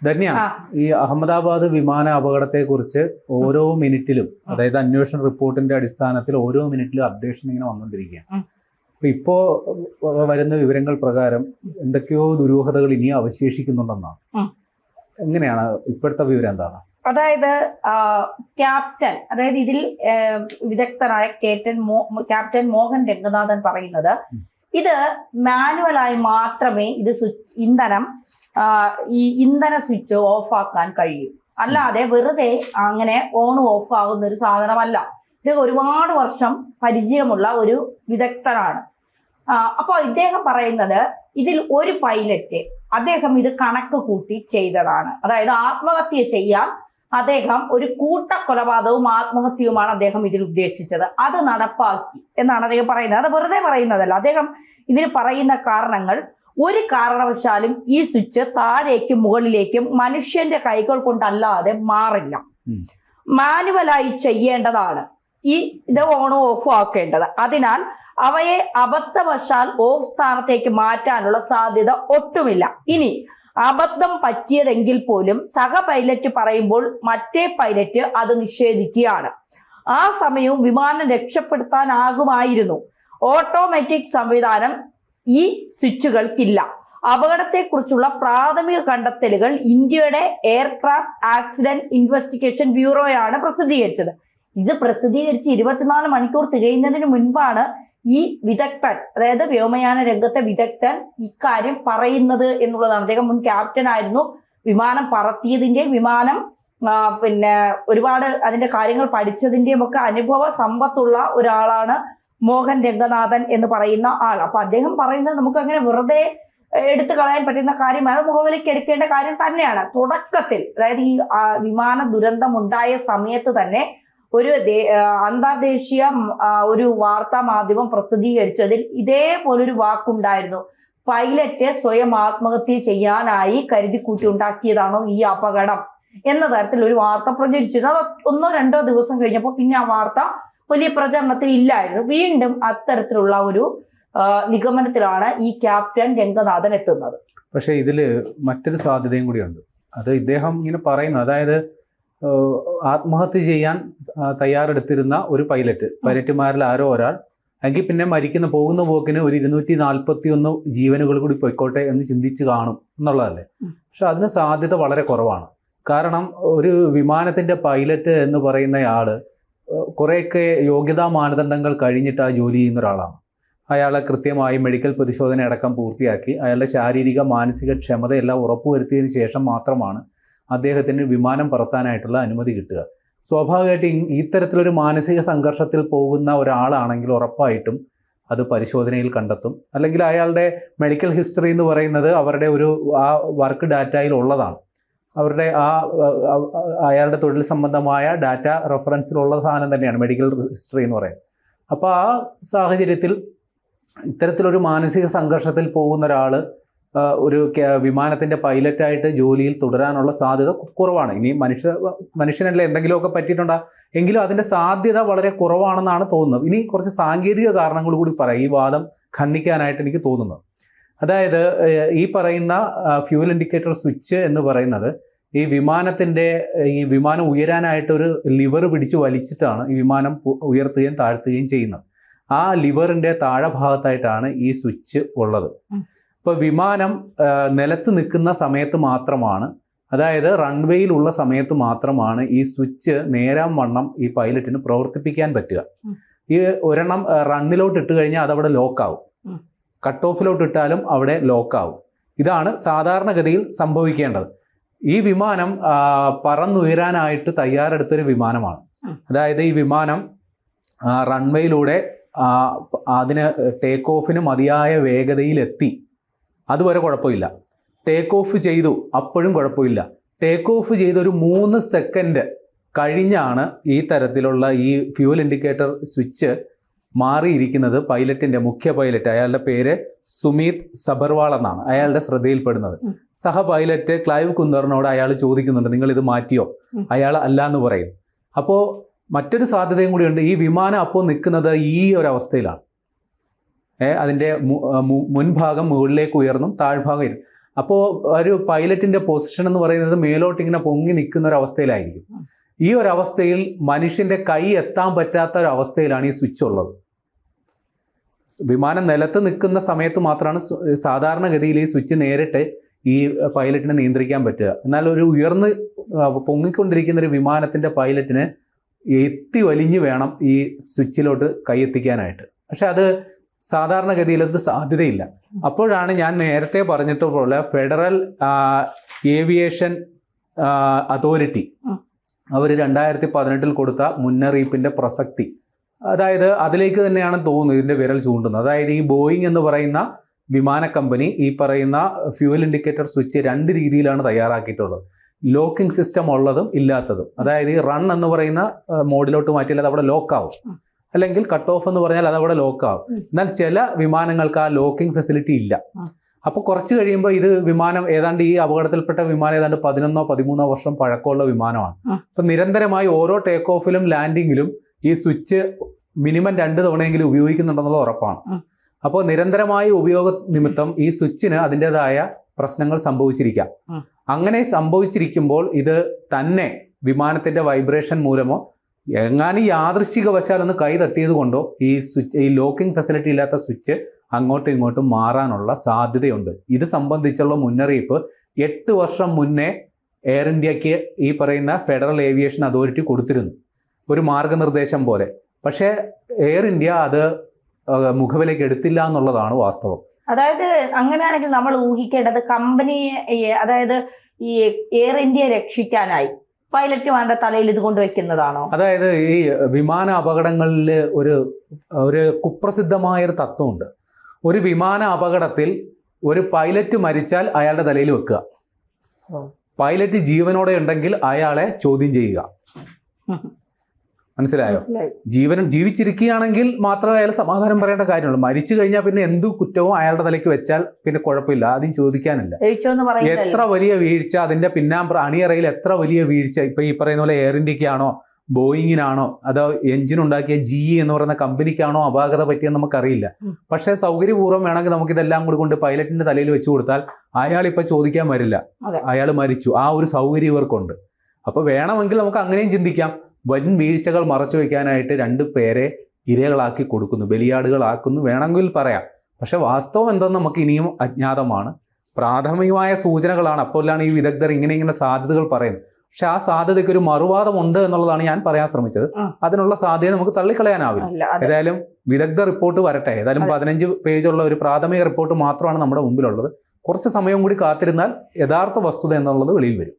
ധന്യ, ഈ അഹമ്മദാബാദ് വിമാന അപകടത്തെക്കുറിച്ച് ഓരോ മിനിറ്റിലും, അതായത് അന്വേഷണ റിപ്പോർട്ടിന്റെ അടിസ്ഥാനത്തിൽ ഓരോ മിനിറ്റിലും അപ്ഡേഷൻ ഇങ്ങനെ വന്നുകൊണ്ടിരിക്കുകയാണ്. ഇപ്പോ വരുന്ന വിവരങ്ങൾ പ്രകാരം എന്തൊക്കെയോ ദുരൂഹതകൾ ഇനി അവശേഷിക്കുന്നുണ്ടെന്നാണ്. എങ്ങനെയാണ് ഇപ്പോഴത്തെ വിവരം? എന്താണ്? അതായത് ക്യാപ്റ്റൻ, അതായത് ഇതിൽ വിദഗ്ധനായ ക്യാപ്റ്റൻ മോഹൻ രംഗനാഥൻ പറയുന്നത്, ഇത് മാനുവലായി മാത്രമേ ഇത് ഇന്ധന സ്വിച്ച് ഓഫ് ആക്കാൻ കഴിയൂ, അല്ലാതെ വെറുതെ അങ്ങനെ ഓൺ ഓഫ് ആകുന്ന ഒരു സാധനമല്ല. ഇത് ഒരുപാട് വർഷം പരിചയമുള്ള ഒരു വിദഗ്ധനാണ്. അപ്പോൾ ഇദ്ദേഹം പറയുന്നത്, ഇതിൽ ഒരു പൈലറ്റ് അദ്ദേഹം ഇത് കണക്ക് കൂട്ടി ചെയ്തതാണ്. അതായത് ആത്മഹത്യ ചെയ്യാൻ അദ്ദേഹം ഒരു കൂട്ടക്കൊലപാതകവും ആത്മഹത്യയുമാണ് അദ്ദേഹം ഇതിൽ ഉദ്ദേശിച്ചത്. അത് നടപ്പാക്കി എന്നാണ് അദ്ദേഹം പറയുന്നത്. അത് വെറുതെ പറയുന്നതല്ല. അദ്ദേഹം ഇതിന് പറയുന്ന കാരണങ്ങൾ, ഒരു കാരണവശാലും ഈ സ്വിച്ച് താഴേക്കും മുകളിലേക്കും മനുഷ്യന്റെ കൈകൾ കൊണ്ടല്ലാതെ മാറില്ല. മാനുവലായി ചെയ്യേണ്ടതാണ് ഇത് ഓണോ ഓഫോ ആക്കേണ്ടത്. അതിനാൽ അവയെ അബദ്ധവശാൽ ഓഫ് സ്ഥാനത്തേക്ക് മാറ്റാനുള്ള സാധ്യത ഒട്ടുമില്ല. ഇനി അബദ്ധം പറ്റിയതെങ്കിൽ പോലും സഹ പൈലറ്റ് പറയുമ്പോൾ മറ്റേ പൈലറ്റ് അത് നിഷേധിക്കുകയാണ്. ആ സമയവും വിമാനം രക്ഷപ്പെടുത്താനാകുമായിരുന്നു. ഓട്ടോമാറ്റിക് സംവിധാനം ഈ സ്വിച്ചുകൾക്കില്ല. അപകടത്തെക്കുറിച്ചുള്ള പ്രാഥമിക കണ്ടെത്തലുകൾ ഇന്ത്യയുടെ എയർക്രാഫ്റ്റ് ആക്സിഡന്റ് ഇൻവെസ്റ്റിഗേഷൻ ബ്യൂറോയാണ് പ്രസിദ്ധീകരിച്ചത്. ഇത് പ്രസിദ്ധീകരിച്ച് 24 മണിക്കൂർ തികയുന്നതിന് മുൻപാണ് ഈ വിദഗ്ധൻ, അതായത് വ്യോമയാന രംഗത്തെ വിദഗ്ധൻ ഇക്കാര്യം പറയുന്നത് എന്നുള്ളതാണ്. അദ്ദേഹം മുൻ ക്യാപ്റ്റൻ ആയിരുന്നു. വിമാനം പറത്തിയതിന്റെ, വിമാനം ഒരുപാട് അതിന്റെ കാര്യങ്ങൾ പഠിച്ചതിന്റെയും ഒക്കെ അനുഭവ സമ്പത്തുള്ള ഒരാളാണ് മോഹൻ രംഗനാഥൻ എന്ന് പറയുന്ന ആൾ. അപ്പൊ അദ്ദേഹം പറയുന്നത് നമുക്ക് അങ്ങനെ വെറുതെ എടുത്തു കളയാൻ പറ്റുന്ന കാര്യമാണ്, മുഖവിലേക്ക് എടുക്കേണ്ട കാര്യം തന്നെയാണ്. തുടക്കത്തിൽ, അതായത് ഈ വിമാന ദുരന്തം ഉണ്ടായ സമയത്ത് തന്നെ ഒരു അന്തർദേശീയ ഒരു വാർത്താ മാധ്യമം പ്രസിദ്ധീകരിച്ചതിൽ ഇതേപോലൊരു വാക്കുണ്ടായിരുന്നു: പൈലറ്റ് സ്വയം ആത്മഹത്യ ചെയ്യാനായി കരുതിക്കൂട്ടി ഉണ്ടാക്കിയതാണോ ഈ അപകടം എന്ന തരത്തിൽ ഒരു വാർത്ത പ്രചരിച്ചിരുന്നു. അത് 1-2 ദിവസം കഴിഞ്ഞപ്പോൾ പിന്നെ ആ വാർത്ത വലിയ പ്രചരണത്തിൽ ഇല്ലായിരുന്നു. വീണ്ടും അത്തരത്തിലുള്ള ഒരു നിഗമനത്തിലാണ് ഈ ക്യാപ്റ്റൻ രംഗനാഥൻ എത്തുന്നത്. പക്ഷെ ഇതില് മറ്റൊരു സാധ്യതയും കൂടിയുണ്ട്. അത് ഇദ്ദേഹം ഇങ്ങനെ പറയുന്നു, അതായത് ആത്മഹത്യ ചെയ്യാൻ തയ്യാറെടുത്തിരുന്ന ഒരു പൈലറ്റുമാരിൽ ആരോ ഒരാൾ, എങ്കിൽ പിന്നെ പോകുന്ന പോക്കിന് ഒരു 241 ജീവനുകൾ കൂടി പൊയ്ക്കോട്ടെ എന്ന് ചിന്തിച്ച് കാണും എന്നുള്ളതല്ലേ. പക്ഷെ അതിന് സാധ്യത വളരെ കുറവാണ്. കാരണം ഒരു വിമാനത്തിന്റെ പൈലറ്റ് എന്ന് പറയുന്നയാള് കുറേയൊക്കെ യോഗ്യതാ മാനദണ്ഡങ്ങൾ കഴിഞ്ഞിട്ട് ആ ജോലി ചെയ്യുന്ന ഒരാളാണ്. അയാളെ കൃത്യമായി മെഡിക്കൽ പരിശോധന അടക്കം പൂർത്തിയാക്കി അയാളുടെ ശാരീരിക മാനസിക ക്ഷമതയെല്ലാം ഉറപ്പുവരുത്തിയതിന് ശേഷം മാത്രമാണ് അദ്ദേഹത്തിന് വിമാനം പറത്താനായിട്ടുള്ള അനുമതി കിട്ടുക. സ്വാഭാവികമായിട്ട് ഇത്തരത്തിലൊരു മാനസിക സംഘർഷത്തിൽ പോകുന്ന ഒരാളാണെങ്കിൽ ഉറപ്പായിട്ടും അത് പരിശോധനയിൽ കണ്ടെത്തും. അല്ലെങ്കിൽ അയാളുടെ മെഡിക്കൽ ഹിസ്റ്ററി എന്ന് പറയുന്നത് അവരുടെ ആ വർക്ക് ഡാറ്റയിൽ ഉള്ളതാണ്. അവരുടെ അയാളുടെ തൊഴിൽ സംബന്ധമായ ഡാറ്റ റെഫറൻസിലുള്ള സാധനം തന്നെയാണ് മെഡിക്കൽ ഹിസ്റ്ററി എന്ന് പറയുന്നത്. അപ്പോൾ ആ സാഹചര്യത്തിൽ ഇത്തരത്തിലൊരു മാനസിക സംഘർഷത്തിൽ പോകുന്ന ഒരാൾ ഒരു വിമാനത്തിന്റെ പൈലറ്റായിട്ട് ജോലിയിൽ തുടരാനുള്ള സാധ്യത കുറവാണ്. ഇനി മനുഷ്യനല്ലേ എന്തെങ്കിലുമൊക്കെ പറ്റിയിട്ടുണ്ടാ എങ്കിലും അതിന്റെ സാധ്യത വളരെ കുറവാണെന്നാണ് തോന്നുന്നത്. ഇനി കുറച്ച് സാങ്കേതിക കാരണങ്ങൾ കൂടി പറയാം ഈ വാദം ഖണ്ഡിക്കാനായിട്ട് എനിക്ക് തോന്നുന്നത്. അതായത് ഈ പറയുന്ന ഫ്യൂൽ ഇൻഡിക്കേറ്റർ സ്വിച്ച് എന്ന് പറയുന്നത് ഈ വിമാനം ഉയരാനായിട്ട് ഒരു ലിവർ പിടിച്ച് വലിച്ചിട്ടാണ് ഈ വിമാനം ഉയർത്തുകയും താഴ്ത്തുകയും ചെയ്യുന്നത്. ആ ലിവറിന്റെ താഴെ ഭാഗത്തായിട്ടാണ് ഈ സ്വിച്ച് ഉള്ളത്. ഇപ്പോൾ വിമാനം നിലത്ത് നിൽക്കുന്ന സമയത്ത് മാത്രമാണ്, അതായത് റൺവേയിലുള്ള സമയത്ത് മാത്രമാണ് ഈ സ്വിച്ച് നേരാം വണ്ണം ഈ പൈലറ്റിന് പ്രവർത്തിപ്പിക്കാൻ പറ്റുക. ഈ ഒരെണ്ണം റണ്ണിലോട്ട് ഇട്ട് കഴിഞ്ഞാൽ അതവിടെ ലോക്കാവും, കട്ട് ഓഫിലോട്ട് ഇട്ടാലും അവിടെ ലോക്കാവും. ഇതാണ് സാധാരണഗതിയിൽ സംഭവിക്കേണ്ടത്. ഈ വിമാനം പറന്നുയരാനായിട്ട് തയ്യാറെടുത്തൊരു വിമാനമാണ്. അതായത് ഈ വിമാനം റൺവേയിലൂടെ അതിന് ടേക്ക് ഓഫിന് മതിയായ വേഗതയിലെത്തി, അതുവരെ കുഴപ്പമില്ല. ടേക്ക് ഓഫ് ചെയ്തു, അപ്പോഴും കുഴപ്പമില്ല. ടേക്ക് ഓഫ് ചെയ്ത് ഒരു 3 സെക്കൻഡ് കഴിഞ്ഞാണ് ഈ തരത്തിലുള്ള ഈ ഫ്യൂൽ ഇൻഡിക്കേറ്റർ സ്വിച്ച് മാറിയിരിക്കുന്നത്. മുഖ്യ പൈലറ്റ്, അയാളുടെ പേര് സുമീത് സബർവാൾ എന്നാണ്, അയാളുടെ ശ്രദ്ധയിൽപ്പെടുന്നത്. സഹ പൈലറ്റ് ക്ലൈവ് കുന്ദറിനോട് അയാൾ ചോദിക്കുന്നുണ്ട്, നിങ്ങൾ ഇത് മാറ്റിയോ? അയാൾ അല്ല എന്ന് പറയും. അപ്പോൾ മറ്റൊരു സാധ്യതയും കൂടിയുണ്ട്. ഈ വിമാനം അപ്പോൾ നിൽക്കുന്നത് ഈ ഒരു അവസ്ഥയിലാണ്. അതിൻ്റെ മുൻഭാഗം മുകളിലേക്ക് ഉയർന്നും താഴ്ഭാഗം. അപ്പോൾ ഒരു പൈലറ്റിന്റെ പൊസിഷൻ എന്ന് പറയുന്നത് മേലോട്ട് ഇങ്ങനെ പൊങ്ങി നിൽക്കുന്ന ഒരു അവസ്ഥയിലായിരിക്കും. ഈ ഒരു അവസ്ഥയിൽ മനുഷ്യന്റെ കൈ എത്താൻ പറ്റാത്ത ഒരു അവസ്ഥയിലാണ് ഈ സ്വിച്ച് ഉള്ളത്. വിമാനം നിലത്ത് നിൽക്കുന്ന സമയത്ത് മാത്രമാണ് സാധാരണഗതിയിൽ ഈ സ്വിച്ച് നേരിട്ട് ഈ പൈലറ്റിനെ നിയന്ത്രിക്കാൻ പറ്റുക. എന്നാൽ ഒരു ഉയർന്ന് പൊങ്ങിക്കൊണ്ടിരിക്കുന്ന ഒരു വിമാനത്തിന്റെ പൈലറ്റിന് എത്തി വലിഞ്ഞ് വേണം ഈ സ്വിച്ചിലോട്ട് കൈ എത്തിക്കാനായിട്ട്. പക്ഷെ അത് സാധാരണഗതിയിൽ അത് സാധ്യതയില്ല. അപ്പോഴാണ് ഞാൻ നേരത്തെ പറഞ്ഞിട്ടുള്ള ഫെഡറൽ ഏവിയേഷൻ അതോറിറ്റി അവർ 2018 കൊടുത്ത മുന്നറിയിപ്പിന്റെ പ്രസക്തി, അതായത് അതിലേക്ക് തന്നെയാണ് തോന്നുന്നത് ഇതിന്റെ വിരൽ ചൂണ്ടുന്നത്. അതായത് ഈ ബോയിങ് എന്ന് പറയുന്ന വിമാന കമ്പനി ഈ പറയുന്ന ഫ്യൂവൽ ഇൻഡിക്കേറ്റർ സ്വിച്ച് 2 രീതിയിലാണ് തയ്യാറാക്കിയിട്ടുള്ളത്. ലോക്കിംഗ് സിസ്റ്റം ഉള്ളതും ഇല്ലാത്തതും. അതായത് ഈ റൺ എന്ന് പറയുന്ന മോഡിലോട്ട് മാറ്റിയാൽ അത് അവിടെ ലോക്കാവും, അല്ലെങ്കിൽ കട്ട് ഓഫ് എന്ന് പറഞ്ഞാൽ അത് അവിടെ ലോക്കാവും. എന്നാൽ ചില വിമാനങ്ങൾക്ക് ആ ലോക്കിംഗ് ഫെസിലിറ്റി ഇല്ല. അപ്പോൾ കുറച്ച് കഴിയുമ്പോൾ ഇത് വിമാനം ഏതാണ്ട് ഈ അപകടത്തിൽപ്പെട്ട വിമാനം ഏതാണ്ട് 11-13 വർഷം പഴക്കമുള്ള വിമാനമാണ്. അപ്പം നിരന്തരമായി ഓരോ ടേക്ക് ഓഫിലും ലാൻഡിങ്ങിലും ഈ സ്വിച്ച് മിനിമം 2 തവണയെങ്കിലും ഉപയോഗിക്കുന്നുണ്ടെന്നുള്ളത് ഉറപ്പാണ്. അപ്പോൾ നിരന്തരമായ ഉപയോഗ നിമിത്തം ഈ സ്വിച്ചിന് അതിൻ്റെതായ പ്രശ്നങ്ങൾ സംഭവിച്ചിരിക്കാം. അങ്ങനെ സംഭവിച്ചിരിക്കുമ്പോൾ ഇത് തന്നെ വിമാനത്തിന്റെ വൈബ്രേഷൻ മൂലമോ എങ്ങാനും യാദൃശ്ചികവശാൽ ഒന്ന് കൈ തട്ടിയത് കൊണ്ടോ ഈ ലോക്കിംഗ് ഫെസിലിറ്റി ഇല്ലാത്ത സ്വിച്ച് അങ്ങോട്ടും ഇങ്ങോട്ടും മാറാനുള്ള സാധ്യതയുണ്ട്. ഇത് സംബന്ധിച്ചുള്ള മുന്നറിയിപ്പ് 8 വർഷം മുന്നേ എയർ ഇന്ത്യക്ക് ഈ പറയുന്ന ഫെഡറൽ ഏവിയേഷൻ അതോറിറ്റി കൊടുത്തിരുന്നു, ഒരു മാർഗനിർദ്ദേശം പോലെ. പക്ഷേ എയർ ഇന്ത്യ അത് മുഖവിലേക്ക് എടുത്തില്ല എന്നുള്ളതാണ് വാസ്തവം. അതായത് അങ്ങനെയാണെങ്കിൽ നമ്മൾ ഊഹിക്കേണ്ടത് കമ്പനിയെ, അതായത് ഈ എയർ ഇന്ത്യയെ രക്ഷിക്കാനായി പൈലറ്റുമാരുടെ തലയിൽ ഇത് കൊണ്ടുവയ്ക്കുന്നതാണോ? അതായത് ഈ വിമാന അപകടങ്ങളിൽ ഒരു കുപ്രസിദ്ധമായൊരു തത്വമുണ്ട്. ഒരു വിമാന അപകടത്തിൽ ഒരു പൈലറ്റ് മരിച്ചാൽ അയാളുടെ തലയിൽ വെക്കുക, പൈലറ്റ് ജീവനോടെ ഉണ്ടെങ്കിൽ അയാളെ ചോദ്യം ചെയ്യുക. മനസ്സിലായോ? ജീവിച്ചിരിക്കുകയാണെങ്കിൽ മാത്രമേ അയാൾ സമാധാനം പറയേണ്ട കാര്യമുള്ളൂ. മരിച്ചു കഴിഞ്ഞാൽ പിന്നെ എന്തു കുറ്റവും അയാളുടെ തലയ്ക്ക് വെച്ചാൽ പിന്നെ കുഴപ്പമില്ല, ആദ്യം ചോദിക്കാനില്ല. എത്ര വലിയ വീഴ്ച അതിന്റെ അണിയറയിൽ എത്ര വലിയ വീഴ്ച, ഇപ്പൊ ഈ പറയുന്ന പോലെ എയർ ഇന്ത്യക്കാണോ ബോയിങ്ങിനാണോ അതോ എഞ്ചിൻ ഉണ്ടാക്കിയ GE എന്ന് പറയുന്ന കമ്പനിക്കാണോ അപാകത പറ്റിയെന്ന് നമുക്കറിയില്ല. പക്ഷേ സൗകര്യപൂർവ്വം വേണമെങ്കിൽ നമുക്ക് ഇതെല്ലാം കൂടി കൊണ്ട് പൈലറ്റിന്റെ തലയിൽ വെച്ചു കൊടുത്താൽ അയാൾ ഇപ്പൊ ചോദിക്കാൻ വരില്ല, അയാൾ മരിച്ചു. ആ ഒരു സൗകര്യം ഇവർക്കുണ്ട്. അപ്പൊ വേണമെങ്കിൽ നമുക്ക് അങ്ങനെയും ചിന്തിക്കാം. വൻ വീഴ്ചകൾ മറച്ചു വയ്ക്കാനായിട്ട് 2 പേരെ ഇരകളാക്കി കൊടുക്കുന്നു, ബലിയാടുകളാക്കുന്നു വേണമെങ്കിൽ പറയാം. പക്ഷെ വാസ്തവം എന്തെന്ന് നമുക്ക് ഇനിയും അജ്ഞാതമാണ്. പ്രാഥമികമായ സൂചനകളാണ്. അപ്പോഴാണ് ഈ വിദഗ്ധർ ഇങ്ങനെ സാധ്യതകൾ പറയുന്നത്. പക്ഷെ ആ സാധ്യതയ്ക്ക് ഒരു മറുവാദം ഉണ്ട് എന്നുള്ളതാണ് ഞാൻ പറയാൻ ശ്രമിച്ചത്. അതിനുള്ള സാധ്യത നമുക്ക് തള്ളിക്കളയാനാവില്ല. ഏതായാലും വിദഗ്ധ റിപ്പോർട്ട് വരട്ടെ. ഏതായാലും 15 പേജുള്ള ഒരു പ്രാഥമിക റിപ്പോർട്ട് മാത്രമാണ് നമ്മുടെ മുമ്പിലുള്ളത്. കുറച്ച് സമയം കൂടി കാത്തിരുന്നാൽ യഥാർത്ഥ വസ്തുത എന്നുള്ളത് വെളിയിൽ വരും.